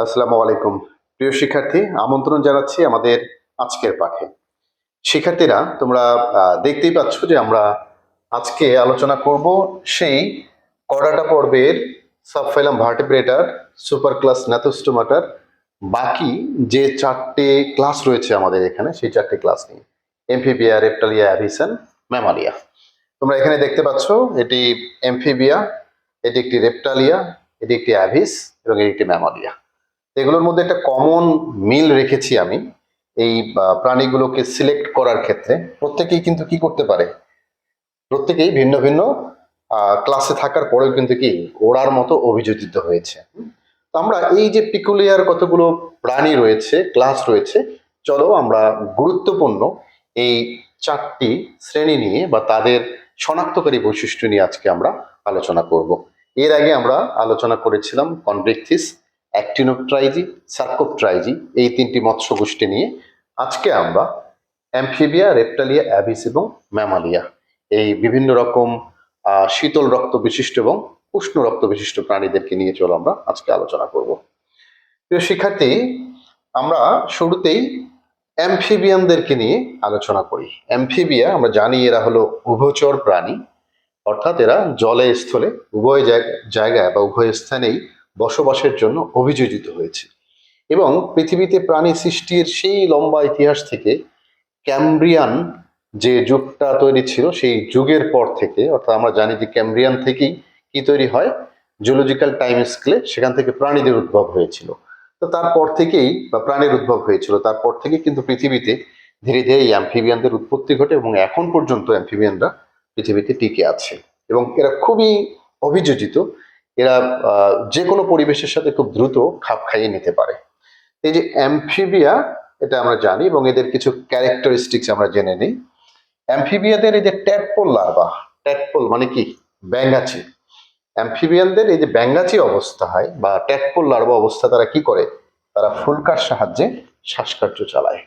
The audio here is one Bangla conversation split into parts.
আসসালামু আলাইকুম। প্রিয় শিক্ষার্থী, আমন্ত্রণ জানাচ্ছি আমাদের আজকের পাঠে। শিক্ষার্থীরা, তোমরা দেখতেই পাচ্ছ যে আমরা আজকে আলোচনা করব সেই কর্ডাটা পর্বের সাবফাইলাম ভার্টিব্রেটার, সুপার ক্লাস ন্যাথোস্টোমাটার বাকি যে 4টে ক্লাস রয়েছে আমাদের এখানে, সেই 4টে ক্লাস নিয়ে এমফিবিয়া, রেপ্টালিয়া, অ্যাভিসেন, ম্যামালিয়া। তোমরা এখানে দেখতে পাচ্ছ এটি এমফিবিয়া, এটি একটি রেপ্টালিয়া, এটি একটি অ্যাভিস এবং এটি একটি ম্যামালিয়া। এগুলোর মধ্যে একটা কমন মিল রেখেছি আমি এই প্রাণীগুলোকে সিলেক্ট করার ক্ষেত্রে। প্রত্যেকেই কিন্তু কি করতে পারে, প্রত্যেকেই ভিন্ন ভিন্ন ক্লাসে থাকার পরেও কিন্তু কি ওড়ার মতো অভিযোজিত হয়েছে। তো আমরা এই যে পিকুলিয়ার কতগুলো প্রাণী রয়েছে, ক্লাস রয়েছে, চলো আমরা গুরুত্বপূর্ণ এই 4টি শ্রেণী নিয়ে বা তাদের শনাক্তকারী বৈশিষ্ট্য নিয়ে আজকে আমরা আলোচনা করব। এর আগে আমরা আলোচনা করেছিলাম কনভেক্টিস, অ্যাক্টিনোপট্রাইজি, সার্কোপট্রাইজি, এই 3টি মৎস্য গোষ্ঠী নিয়ে। আজকে আমরা অ্যামফিবিয়া, রেপ্টালিয়া, অ্যাভিস এবং ম্যামালিয়া, এই বিভিন্ন রকম শীতল রক্ত বিশিষ্ট এবং উষ্ণ রক্ত বিশিষ্ট প্রাণীদেরকে নিয়ে চলো আমরা আজকে আলোচনা করব। প্রিয় শিক্ষার্থী, আমরা শুরুতেই অ্যামফিবিয়ানদেরকে নিয়ে আলোচনা করি। অ্যামফিবিয়া আমরা জানি এরা হলো উভচর প্রাণী, অর্থাৎ এরা জলে স্থলে উভয় জায়গায় বা উভয় স্থানেই বসবাসের জন্য অভিযোজিত হয়েছে এবং পৃথিবীতে প্রাণী সৃষ্টির সেই লম্বা ইতিহাস থেকে ক্যামব্রিয়ান যে যুগটা তৈরি ছিল, সেই যুগের পর থেকে, অর্থাৎ আমরা জানি যে ক্যামব্রিয়ান থেকেই কি তৈরি হয়, জুলজিক্যাল টাইম স্কেলে সেখান থেকে প্রাণীদের উদ্ভব হয়েছিল। তো তারপর থেকেই বা প্রাণীর উদ্ভব হয়েছিল, তারপর থেকে কিন্তু পৃথিবীতে ধীরে ধীরে এই অ্যামফিবিয়ানদের উৎপত্তি ঘটে এবং এখন পর্যন্ত অ্যামফিবিয়ানরা পৃথিবীতে টিকে আছে এবং এরা খুবই অভিযোজিত। এরা যে কোনো পরিবেশের সাথে খুব দ্রুত খাপ খাইয়ে নিতে পারে। এই যে অ্যামফিবিয়া, এটা আমরা জানি এবং এদের কিছু ক্যারেক্টারিস্টিক্স আমরা জেনে নিই। অ্যামফিবিয়াদের এই যে ট্যাডপোল লার্ভা, ট্যাডপোল মানে কি ব্যাঙাচি, অ্যামফিবিয়ানদের এই যে ব্যাঙাচি অবস্থা হয় বা ট্যাডপোল লার্ভা অবস্থা, তারা কি করে, তারা ফুলকার সাহায্যে শ্বাসকার্য চালায়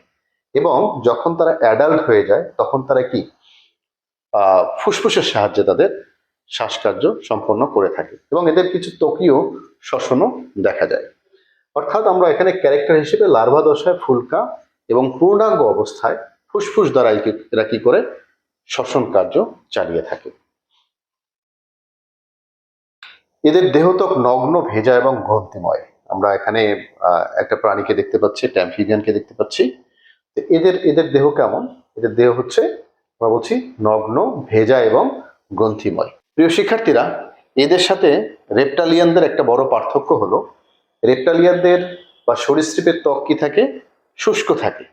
এবং যখন তারা অ্যাডাল্ট হয়ে যায় তখন তারা কি ফুসফুসের সাহায্যে তাদের শ্বাসকার্য সম্পন্ন করে থাকে এবং এদের কিছু ত্বকীয় শ্বসনও দেখা যায়। অর্থাৎ আমরা এখানে ক্যারেক্টার হিসেবে লার্ভা দশায় ফুলকা এবং পূর্ণাঙ্গ অবস্থায় ফুসফুস দ্বারা এরা কি করে শ্বসন কার্য চালিয়ে থাকে। এদের দেহত্বক নগ্ন, ভেজা এবং গ্রন্থিময়। আমরা এখানে একটা প্রাণীকে দেখতে পাচ্ছি, ট্যামফিবিয়ানকে দেখতে পাচ্ছি। এদের এদের দেহ কেমন? এদের দেহ হচ্ছে, আমরা বলছি, নগ্ন, ভেজা এবং গ্রন্থিময়। প্রিয় শিক্ষার্থীরা, এদের সাথে রেপ্টালিয়ানদের একটা বড় পার্থক্য হলো, রেপ্টালিয়ানদের বা সরীসৃপের ত্বক কি থাকে, শুষ্ক থাকে,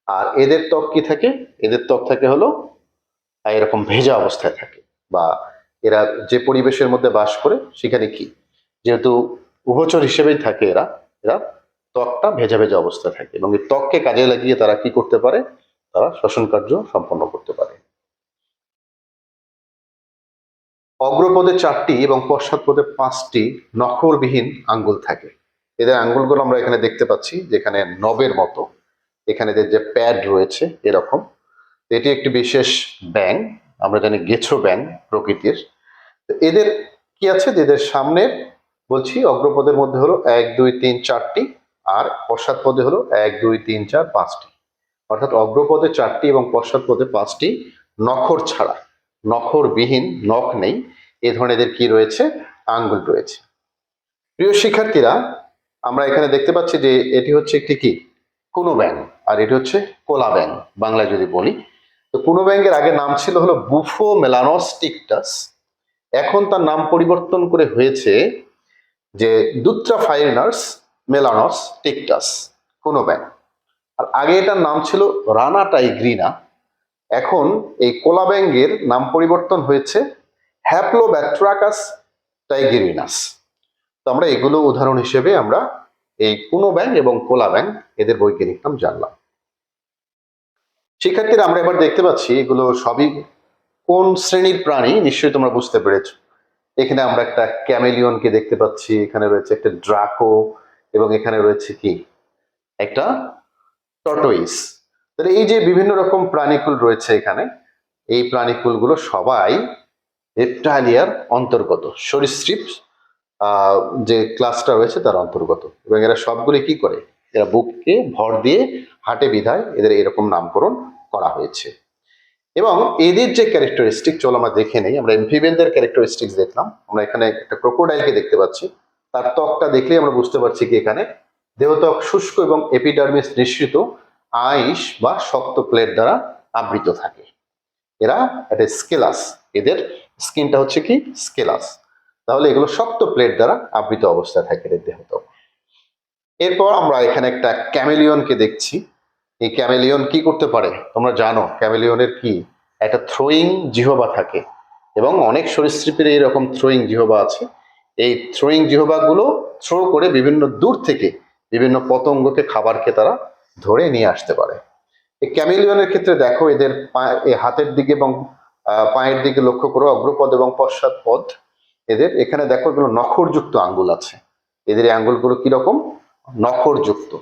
আর এদের ত্বক কি থাকে, এদের ত্বক থাকে হলো এরকম ভেজা অবস্থায় থাকে। বা এরা যে পরিবেশের মধ্যে বাস করে সেখানে কি, যেহেতু উভচর হিসেবেই থাকে এরা, এরা ত্বকটা ভেজা ভেজা অবস্থায় থাকে এবং এই ত্বককে কাজে লাগিয়ে তারা কি করতে পারে, তারা শ্বসন কার্য সম্পন্ন করতে পারে। অগ্রপদে 4টি এবং পশ্চাৎপদে 5টি নখরবিহীন আঙ্গুল থাকে। এদের আঙ্গুলগুলো আমরা এখানে দেখতে পাচ্ছি, যেখানে নবের মতো, এখানে এদের যে প্যাড রয়েছে এরকম। এটি একটি বিশেষ ব্যাঙ, আমরা জানি গেছো ব্যাঙ প্রকৃতির। এদের কি আছে, এদের সামনের বলছি অগ্রপদের মধ্যে হলো 1 2 3 4টি, আর পশ্চাৎপদে হলো 1 2 3 4 5টি। অর্থাৎ অগ্রপদে 4টি এবং পশ্চাৎপদে 5টি নখর ছাড়া, নখরবিহীন, নখ নেই, এ ধরনের এদের কি রয়েছে, আঙ্গুল রয়েছে। প্রিয় শিক্ষার্থীরা, আমরা এখানে দেখতে পাচ্ছি যে এটি হচ্ছে একটি কি কুনো ব্যাঙ, আর এটি হচ্ছে কোলা ব্যাঙ বাংলায় যদি বলি। তো কুনো ব্যাঙের আগে নাম ছিল হলো বুফো মেলানস টিকটাস, এখন তার নাম পরিবর্তন করে হয়েছে যে দুত্রাফাইনার্স মেলানস টিকটাস, কুনো ব্যাঙ। আর আগে এটার নাম ছিল রানা টাইগ্রিনা, এখন এই কোলা ব্যাঙের নাম পরিবর্তন হয়েছে হ্যাপ্লোব্যাট্রাকাস টাইগেরিনাস। তো আমরা এগুলো উদাহরণ হিসেবে আমরা এই কুনো ব্যাঙ এবং কোলা ব্যাঙ এদের বৈজ্ঞানিক নাম জানলাম। শিক্ষার্থীরা, আমরা এবার দেখতে পাচ্ছি এগুলো সবই কোন শ্রেণীর প্রাণী, নিশ্চয়ই তোমরা বুঝতে পেরেছ। এখানে আমরা একটা ক্যামেলিয়নকে দেখতে পাচ্ছি, এখানে রয়েছে একটা ড্রাকো এবং এখানে রয়েছে কি একটা টর্টোইস। তাহলে এই যে বিভিন্ন রকম প্রাণীকুল রয়েছে এখানে, এই প্রাণীকুলগুলো সবাই রেপ্টালিয়ার অন্তর্গত, সরীসৃপ আহ, যে ক্লাসটা রয়েছে তার অন্তর্গত, এবং এরা সবগুলি কি করে, এরা বুককে ভর দিয়ে হাঁটে বিধায় এদের এরকম নামকরণ করা হয়েছে। এবং এদের যে ক্যারেক্টারিস্টিক, চলো আমরা দেখে নেই। আমরা এমফিবিয়ানদের ক্যারেক্টারিস্টিক দেখলাম, আমরা এখানে একটা ক্রোকোডাইলকে দেখতে পাচ্ছি। তার ত্বকটা দেখলেই আমরা বুঝতে পারছি কি এখানে দেহত্বক শুষ্ক এবং এপিডার্মিস নিঃসৃত আইস বা শক্ত প্লেট দ্বারা আবৃত থাকে। এরা এটা স্কেলাস, এদের স্কিনটা হচ্ছে কি স্কেলাস, তাহলে এগুলো শক্ত প্লেট দ্বারা আবৃত অবস্থায় থাকে এদের দেহত্বক। এরপর আমরা এখানে একটা ক্যামেলিয়নকে দেখছি। এই ক্যামেলিয়ন কি করতে পারে তোমরা জানো? ক্যামেলিয়নের কি একটা থ্রোয়িং জিহবা থাকে, এবং অনেক সরীসৃপের এইরকম থ্রোয়িং জিহবা আছে। এই থ্রোয়িং জিহবা গুলো থ্রো করে বিভিন্ন দূর থেকে বিভিন্ন পতঙ্গকে, খাবারকে তারা ধরে নিয়ে আসতে পারে। এই ক্যামেলিয়নের ক্ষেত্রে দেখো এদের এই হাতের দিকে এবং পায়ের দিকে লক্ষ্য করো, অগ্রপদ এবং পশ্চাৎপদ। এদের এখানে দেখো এগুলো নখরযুক্ত আঙ্গুল আছে। এদের এই আঙ্গুলগুলো কিরকম? নখরযুক্ত।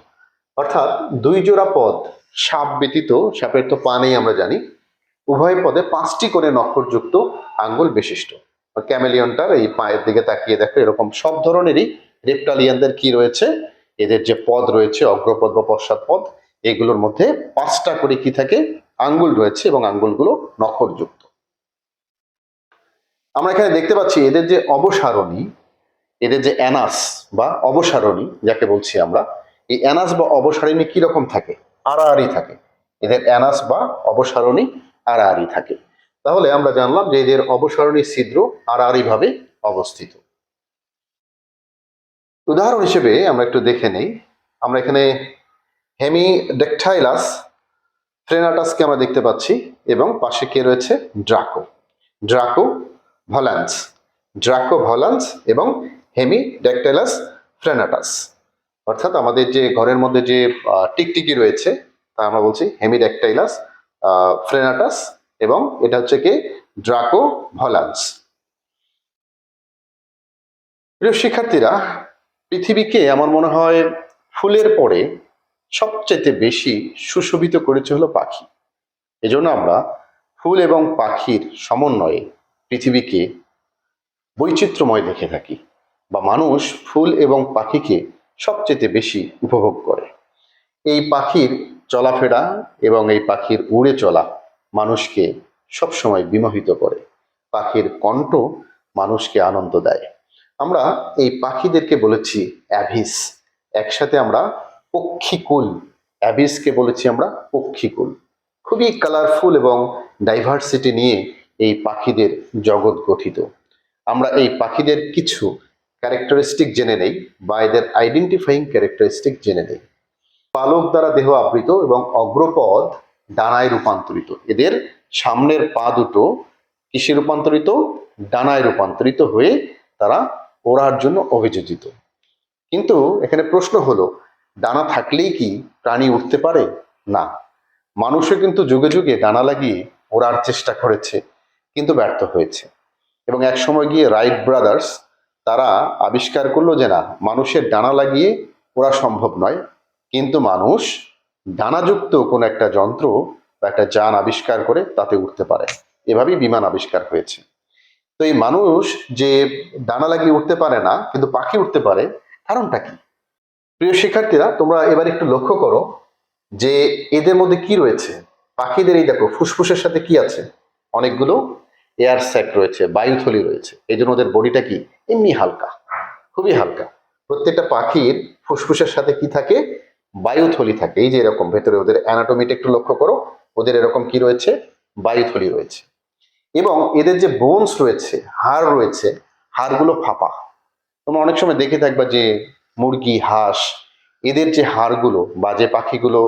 অর্থাৎ দুই জোড়া পদ, সাপ ব্যতীত, সাপের তো পা নেই আমরা জানি, উভয় পদে 5টি করে নখরযুক্ত আঙ্গুল বিশিষ্ট। ক্যামেলিয়নটার এই পায়ের দিকে তাকিয়ে দেখো এরকম সব ধরনেরই রেপ্টালিয়ানদের কি রয়েছে, এদের যে পদ রয়েছে অগ্রপদ বা পশ্চাৎপদ, এগুলোর মধ্যে 5টা করে কি থাকে আঙ্গুল রয়েছে, এবং আঙ্গুলগুলো নখরযুক্ত। আমরা এখানে দেখতে পাচ্ছি এদের যে অবসারণী, এদের যে অ্যানাস বা অবসারণী যাকে বলছি আমরা, এই অ্যানাস বা অবসারণী কিরকম থাকে? আড়াআড়ি থাকে। এদের অ্যানাস বা অবসারণী আড়াআড়ি থাকে। তাহলে আমরা জানলাম যে এদের অবসারণী ছিদ্র আড়াআড়ি ভাবে অবস্থিত। উদাহরণ হিসেবে আমরা একটু দেখে নেই। আমরা এখানে হেমিডেকটাইলাস ফ্রেনাটাসকে আমরা দেখতে পাচ্ছি, এবং পাশে কে রয়েছে? ড্রাকো, ড্রাকো ভলান্স, ড্রাকো ভলান্স এবং হেমিডেকটাইলাস ফ্রেনাটাস। অর্থাৎ আমাদের যে ঘরের মধ্যে যে টিকটিকি রয়েছে তা আমরা বলছি হেমিডেকটাইলাস ফ্রেনাটাস, এবং এটা হচ্ছে কি ড্রাকো ভলান্স। প্রিয় শিক্ষার্থীরা, পৃথিবীকে আমার মনে হয় ফুলের পরে সবচেয়ে বেশি সুশোভিত করেছে হলো পাখি। এজন্য আমরা ফুল এবং পাখির সমন্বয়ে পৃথিবীকে বৈচিত্র্যময় দেখে থাকি, বা মানুষ ফুল এবং পাখিকে সবচেয়ে বেশি উপভোগ করে। এই পাখির চলাফেরা এবং এই পাখির উড়ে চলা মানুষকে সবসময় বিমোহিত করে। পাখির কণ্ঠ মানুষকে আনন্দ দেয়। আমরা এই পাখিদেরকে বলেছি অ্যাভিস, একসাথে আমরা পক্ষীকুল। অ্যাভিসকে বলেছি আমরা পক্ষীকুল। খুবই কালারফুল এবং ডাইভার্সিটি নিয়ে এই পাখিদের জগৎ গঠিত। আমরা এই পাখিদের কিছু ক্যারেক্টারিস্টিক জেনে নেই, বা এদের আইডেন্টিফাইং ক্যারেক্টারিস্টিক জেনে নেই। পালক দ্বারা দেহ আবৃত এবং অগ্রপদ ডানায় রূপান্তরিত। এদের সামনের পা দুটো কিসে রূপান্তরিত? ডানায় রূপান্তরিত হয়ে তারা ওড়ার জন্য অভিযোজিত। কিন্তু এখানে প্রশ্ন হলো, ডানা থাকলেই কি প্রাণী উঠতে পারে? না। মানুষও কিন্তু যুগে যুগে ডানা লাগিয়ে ওড়ার চেষ্টা করেছে, কিন্তু ব্যর্থ হয়েছে। এবং এক সময় গিয়ে রাইট ব্রাদার্স তারা আবিষ্কার করলো যে না, মানুষের ডানা লাগিয়ে ওড়া সম্ভব নয়, কিন্তু মানুষ ডানাযুক্ত কোনো একটা যন্ত্র বা একটা যান আবিষ্কার করে তাতে উঠতে পারে। এভাবেই বিমান আবিষ্কার হয়েছে। তো এই মানুষ যে ডানা লাগিয়ে উঠতে পারে না কিন্তু পাখি উঠতে পারে, কারণটা কি? প্রিয় শিক্ষার্থীরা, তোমরা এবার একটু লক্ষ্য করো যে এদের মধ্যে কি রয়েছে। পাখিদের এই দেখো ফুসফুসের সাথে কি আছে? অনেকগুলো এয়ার স্যাক রয়েছে, বায়ুথলি রয়েছে। এই জন্য ওদের বডিটা কি এমনি হালকা, খুবই হালকা। প্রত্যেকটা পাখির ফুসফুসের সাথে কি থাকে? বায়ুথলি থাকে। এই যে এরকম ভেতরে ওদের অ্যানাটমিটা একটু লক্ষ্য করো, ওদের এরকম কি রয়েছে? বায়ুথলি রয়েছে। এবং এদের যে বোনস রয়েছে, হাড় রয়েছে, হাড়গুলো ফাঁপা। তোমরা অনেক সময় দেখে থাকবা যে মুরগি, হাঁস, এদের যে হাড়গুলো বা যে পাখিগুলো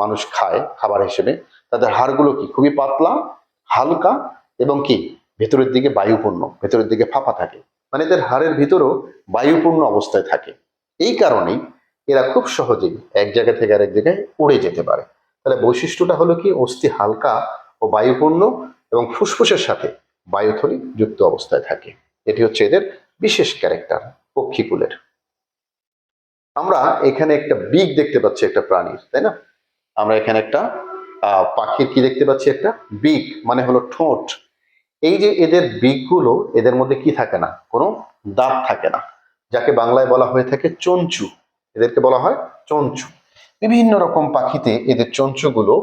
মানুষ খায় খাবার হিসেবে, তাদের হাড়গুলো কি খুবই পাতলা, হালকা, এবং কি ভেতরের দিকে বায়ুপূর্ণ, ভেতরের দিকে ফাঁপা থাকে। মানে এদের হাড়ের ভিতরও বায়ুপূর্ণ অবস্থায় থাকে। এই কারণেই এরা খুব সহজেই এক জায়গা থেকে আরেক জায়গায় উড়ে যেতে পারে। তাহলে বৈশিষ্ট্যটা হলো কি, অস্থি হালকা ও বায়ুপূর্ণ, এবং ফুসফুসের সাথে বায়ুথলি যুক্ত অবস্থায় থাকে। এটি হচ্ছে এদের বিশেষ ক্যারেক্টার পক্ষীকুলের। আমরা এখানে একটা বিগ দেখতে পাচ্ছি একটা প্রাণীর, তাই না? আমরা এখানে একটা পাখির কি দেখতে পাচ্ছি? একটা বিগ মানে হলো ঠোঁট। এই যে এদের বিগ গুলো, এদের মধ্যে কি থাকে না? কোনো দাঁত থাকে না। যাকে বাংলায় বলা হয়ে থাকে চঞ্চু। এদেরকে বলা হয় চঞ্চু। বিভিন্ন রকম পাখিতে এদের চঞ্চুগুলো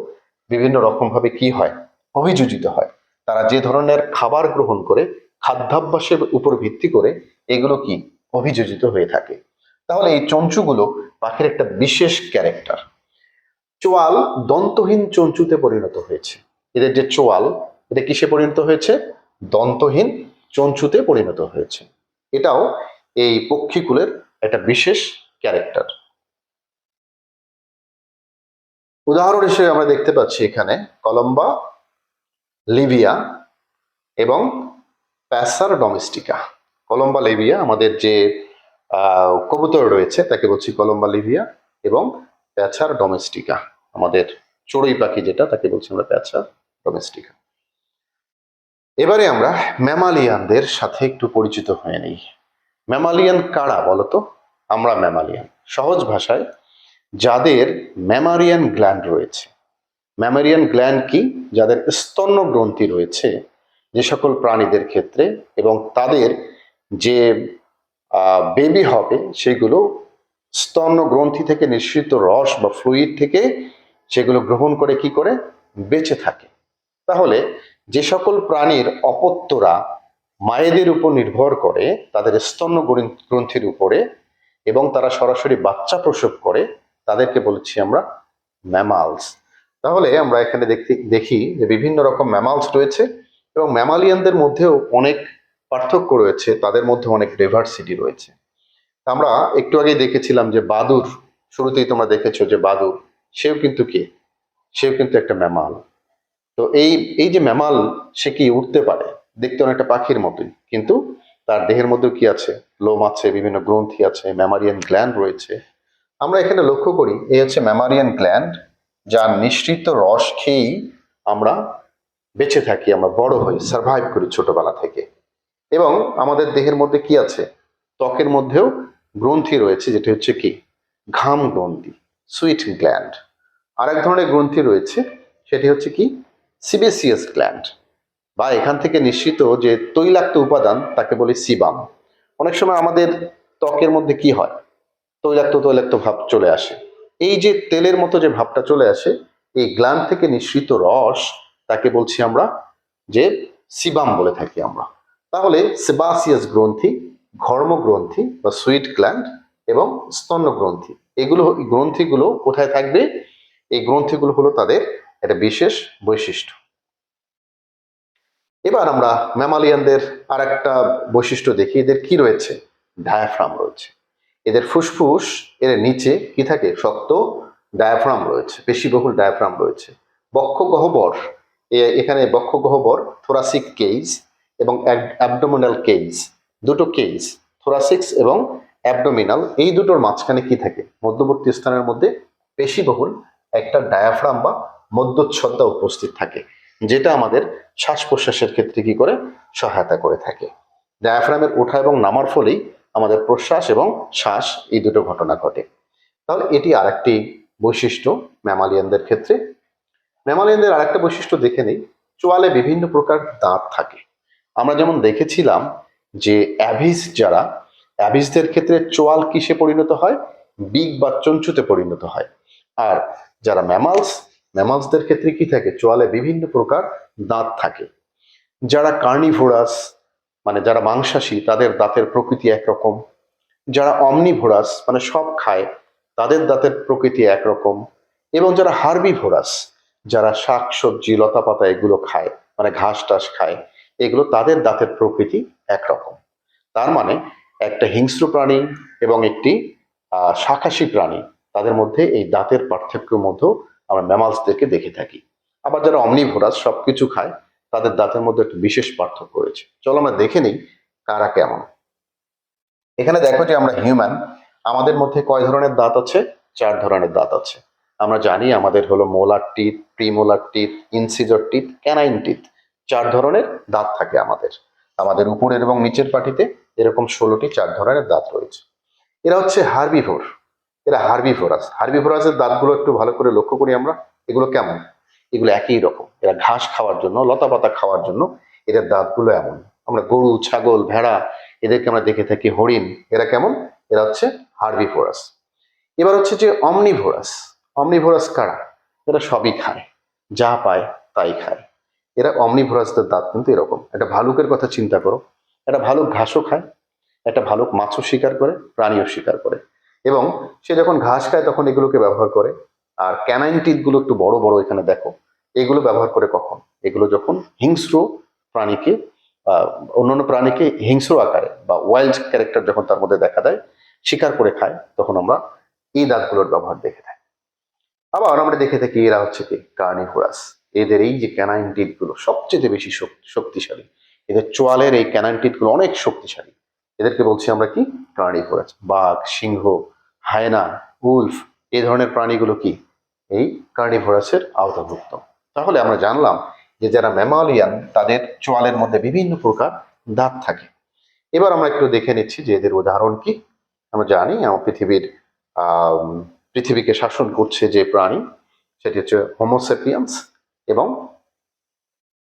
বিভিন্ন রকম ভাবে কি হয়, অভিযোজিত হয়। তারা যে ধরনের খাবার গ্রহণ করে, খাদ্যাভ্যাসের উপর ভিত্তি করে এগুলো কি অভিযোজিত হয়ে থাকে। তাহলে এই চঞ্চুগুলো পাখির একটা বিশেষ ক্যারেক্টার। চোয়াল দন্তহীন চঞ্চুতে পরিণত হয়েছে। এদের যে চোয়াল, এটা কিসে পরিণত হয়েছে? দন্তহীন চঞ্চুতে পরিণত হয়েছে। এটাও এই পক্ষীকুলের একটা বিশেষ ক্যারেক্টার। উদাহরণ হিসেবে আমরা দেখতে পাচ্ছি এখানে কলম্বা লিভিয়া এবং প্যাসার ডোমেস্টিকা। কলম্বা লিভিয়া আমাদের যে কবুতর রয়েছে তাকে বলছি কলম্বা লিভিয়া, এবং প্যাচার ডোমেস্টিকা আমাদের চড়ুই পাখি যেটা, তাকে বলছি আমরা প্যাচার ডোমেস্টিকা। এবারে আমরা ম্যামালিয়ানদের সাথে একটু পরিচিত হয়ে নিই। ম্যামালিয়ান কারা বলতো? আমরা ম্যামালিয়ান, সহজ ভাষায় যাদের ম্যামারিয়ান গ্ল্যান্ড রয়েছে। ম্যামারিয়ান গ্ল্যান্ড কি? যাদের স্তন্য গ্রন্থি রয়েছে যে সকল প্রাণীদের ক্ষেত্রে, এবং তাদের যে বেবি হবে সেগুলো স্তন্য গ্রন্থি থেকে নিঃসৃত রস বা ফ্লুইড থেকে সেগুলো গ্রহণ করে কি করে বেঁচে থাকে। তাহলে যে সকল প্রাণীর অপত্যরা মায়েদের উপর নির্ভর করে তাদের স্তন্য গ্রন্থির উপরে, এবং তারা সরাসরি বাচ্চা প্রসব করে, তাদেরকে বলছি আমরা ম্যামালস। তাহলে আমরা এখানে দেখি যে বিভিন্ন রকম ম্যামালস রয়েছে, এবং ম্যামালিয়ানদের মধ্যেও অনেক পার্থক্য রয়েছে, তাদের মধ্যে অনেক ডাইভার্সিটি রয়েছে। আমরা একটু আগে দেখেছিলাম যে বাদুর, শুরুতেই তোমরা দেখেছো যে বাদুর, সেও কিন্তু কি, সেও কিন্তু একটা ম্যামাল। তো এই এই যে ম্যামাল, সে কি উঠতে পারে, দেখতে অনেকটা পাখির মতোই, কিন্তু তার দেহের মধ্যেও কি আছে, লোম আছে, বিভিন্ন গ্রন্থি আছে, ম্যামারিয়ান গ্ল্যান্ড রয়েছে। আমরা এখানে লক্ষ্য করি এই হচ্ছে ম্যামারিয়ান গ্ল্যান্ড, যার নিঃসৃত রস খেয়েই আমরা বেঁচে থাকি, আমরা বড় হই, সার্ভাইভ করি ছোটবেলা থেকে। এবং আমাদের দেহের মধ্যে কি আছে, ত্বকের মধ্যেও গ্রন্থি রয়েছে, যেটা হচ্ছে কি ঘাম গ্রন্থি, সুইট গ্ল্যান্ড। আর এক ধরনের গ্রন্থি রয়েছে, সেটি হচ্ছে কি সিবেসিয়াস গ্ল্যান্ড, বা এখান থেকে নিঃসৃত যে তৈলাক্ত উপাদান তাকে বলি সিবাম। অনেক সময় আমাদের ত্বকের মধ্যে কি হয়, তৈলাক্ত তৈলাক্ত ভাব চলে আসে। এই যে তেলের মতো যে ভাবটা চলে আসে, এই গ্ল্যান্ড থেকে নিঃসৃত রস তাকে বলছি আমরা যে সিবাম বলে থাকি আমরা। তাহলে সেবাসিয়াস গ্রন্থি, ঘর্ম গ্রন্থি বা সুইট গ্ল্যান্ড এবং স্তন্য গ্রন্থি, এগুলো গ্রন্থিগুলো কোথায় থাকবে? এই গ্রন্থিগুলো হলো তাদের একটা বিশেষ বৈশিষ্ট্য। এবার আমরা ম্যামালিয়ানদের আর একটা বৈশিষ্ট্য দেখি। এদের কি রয়েছে? ডায়াফ্রাম রয়েছে। এদের ফুসফুস এর নিচে কি থাকে? শক্ত ডায়াফ্রাম রয়েছে, পেশিবহুল ডায়াফ্রাম রয়েছে। বক্ষ গহ্বর, এখানে বক্ষ গহ্বর, থোরাসিক কেজ এবং অ্যাবডোমিনাল কেজ, দুটো কেজ, থোরাসিক্স এবং অ্যাবডোমিনাল, এই দুটোর মাঝখানে কি থাকে? মধ্যবর্তী স্থানের মধ্যে পেশিবহুল একটা ডায়াফ্রাম বা মধ্যচ্ছদা উপস্থিত থাকে, যেটা আমাদের শ্বাস প্রশ্বাসের ক্ষেত্রে কি করে সহায়তা করে থাকে। ডায়াফ্রামের ওঠা এবং নামার ফলেই আমাদের প্রশ্বাস এবং শ্বাস এই দুটো ঘটনা ঘটে। তাহলে এটি আরেকটি বৈশিষ্ট্য ম্যামালিয়ানদের ক্ষেত্রে। ম্যামালিয়ানদের আরেকটা বৈশিষ্ট্য দেখে নেই, চোয়ালে বিভিন্ন প্রকার দাঁত থাকে। আমরা যেমন দেখেছিলাম যে অ্যাভিসদের ক্ষেত্রে চোয়াল কিসে পরিণত হয়? বিগ বা চঞ্চুতে পরিণত হয়। আর যারা ম্যামালসদের ক্ষেত্রে কি থাকে? চোয়ালে বিভিন্ন প্রকার দাঁত থাকে। যারা কার্নিভোরাস মানে যারা মাংসাশী, তাদের দাঁতের প্রকৃতি একরকম। যারা অমনিভোরাস মানে সব খায়, তাদের দাঁতের প্রকৃতি একরকম। এবং যারা হার্বিভোরাস, যারা শাক সবজি লতা পাতা এগুলো খায়, মানে ঘাস টাস খায়, এগুলো তাদের দাঁতের প্রকৃতি একরকম। তার মানে একটা হিংস্র প্রাণী এবং একটি শাকাশী প্রাণী, তাদের মধ্যে এই দাঁতের পার্থক্যের মধ্যেও আমরা ম্যামালসদেরকে দেখে থাকি। আবার যারা অমনিভোরাস, সবকিছু খায়, তাদের দাঁতের মধ্যে একটা বিশেষ পার্থক্য রয়েছে। চলো আমরা দেখে নিই কারা কেমন। এখানে দেখো যে আমরা হিউম্যান, আমাদের মধ্যে কয় ধরনের দাঁত আছে? 4 ধরনের দাঁত আছে। আমরা জানি আমাদের হলো molar teeth, premolar teeth, incisor teeth, canine teeth. 4 ধরনের দাঁত থাকে আমাদের। আমাদের উপরের এবং নিচের পাটিতে এরকম 16টি 4 ধরনের দাঁত রয়েছে। এরা হচ্ছে হার্বিভোর, এরা হার্বিভোরাস। হার্বিভোরাসের দাঁতগুলো একটু ভালো করে লক্ষ্য করি আমরা, এগুলো কেমন? এগুলো একই রকম, এরা ঘাস খাওয়ার জন্য, লতা পাতা খাওয়ার জন্য এদের দাঁতগুলো এমন। আমরা গরু, ছাগল, ভেড়া এদেরকে আমরা দেখে থাকি, হরিণ, এরা কেমন? এরা হচ্ছে হার্বিভোরাস। এবার হচ্ছে যে অমনিভোরাস। অমনিভোরাস কারা? এরা সবই খায়, যা পায় তাই খায়। এরা অমনিভোরাসদের দাঁত কিন্তু এরকম। একটা ভালুকের কথা চিন্তা করো, একটা ভালুক ঘাসও খায়, একটা ভালুক মাছও শিকার করে, প্রাণীও শিকার করে, এবং সে যখন ঘাস খায় তখন এগুলোকে ব্যবহার করে। আর ক্যানাইন টিথ গুলো একটু বড় বড় এখানে দেখো, এগুলো ব্যবহার করে কখন? এগুলো যখন হিংস্র প্রাণীকে, অন্যান্য প্রাণীকে হিংস্র আকারে বা ওয়াইল্ড ক্যারেক্টার যখন তার মধ্যে দেখা দেয়, শিকার করে খায়, তখন আমরা এই দাঁতগুলোর ব্যবহার দেখে থাকি। আবার আমরা দেখে থাকি এরা হচ্ছে কি কার্নিভোরাস। এদের এই যে ক্যানাইন টিথ গুলো সবচেয়ে বেশি শক্তিশালী। এদের চোয়ালের এই ক্যানাইন টিথ গুলো অনেক শক্তিশালী। এদেরকে বলছি আমরা কি? কার্নিভোরাস। বাঘ, সিংহ, হায়না, উলফ, এই ধরনের প্রাণীগুলো কি এই কার্নিভোরাসের আওতাভুক্ত। তাহলে আমরা জানলাম যে যারা ম্যামালিয়ান তাদের চোয়ালের মধ্যে বিভিন্ন প্রকার দাঁত থাকে। এবার আমরা একটু দেখে নিচ্ছি যে এদের উদাহরণ কি। আমরা জানি আমার পৃথিবীকে শাসন করছে যে প্রাণী, সেটি হচ্ছে হোমোসেপিয়ান্স, এবং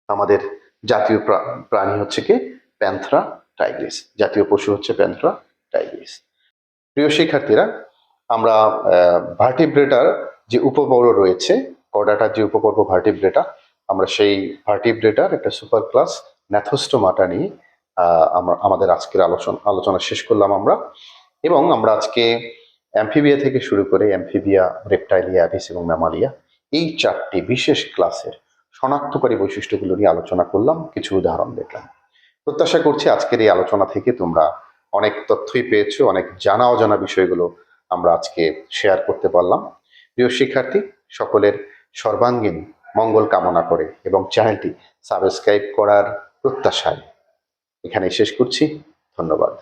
আমাদের জাতীয় প্রাণী হচ্ছে কি প্যান্থেরা টাইগ্রিস। জাতীয় পশু হচ্ছে প্যান্থেরা টাইগ্রিস। প্রিয় শিক্ষার্থীরা, আমরা ভার্টিব্রেটার যে উপপর্ব রয়েছে, কর্ডাটার যে উপপর্ব ভার্টিব্রেটা, আমরা সেই ভার্টিব্রেটার একটা সুপার ক্লাস ন্যাথোস্টোমাটা নিয়ে আমরা আমাদের আজকের আলোচনা শেষ করলাম আমরা। এবং আমরা আজকে অ্যামফিবিয়া থেকে শুরু করে অ্যামফিবিয়া, রেপটাইলিয়া, অ্যাবিস এবং ম্যামালিয়া, এই 4টি বিশেষ ক্লাসের শনাক্তকারী বৈশিষ্ট্যগুলো নিয়ে আলোচনা করলাম, কিছু উদাহরণ দেখলাম। প্রত্যাশা করছি আজকের এই আলোচনা থেকে তোমরা অনেক তথ্যই পেয়েছো, অনেক জানা অজানা বিষয়গুলো আমরা আজকে শেয়ার করতে পারলাম। প্রিয় শিক্ষার্থী, সকলের সর্বাঙ্গীন মঙ্গল কামনা করে এবং চ্যানেলটি সাবস্ক্রাইব করার প্রত্যাশায় এখানে শেষ করছি। ধন্যবাদ।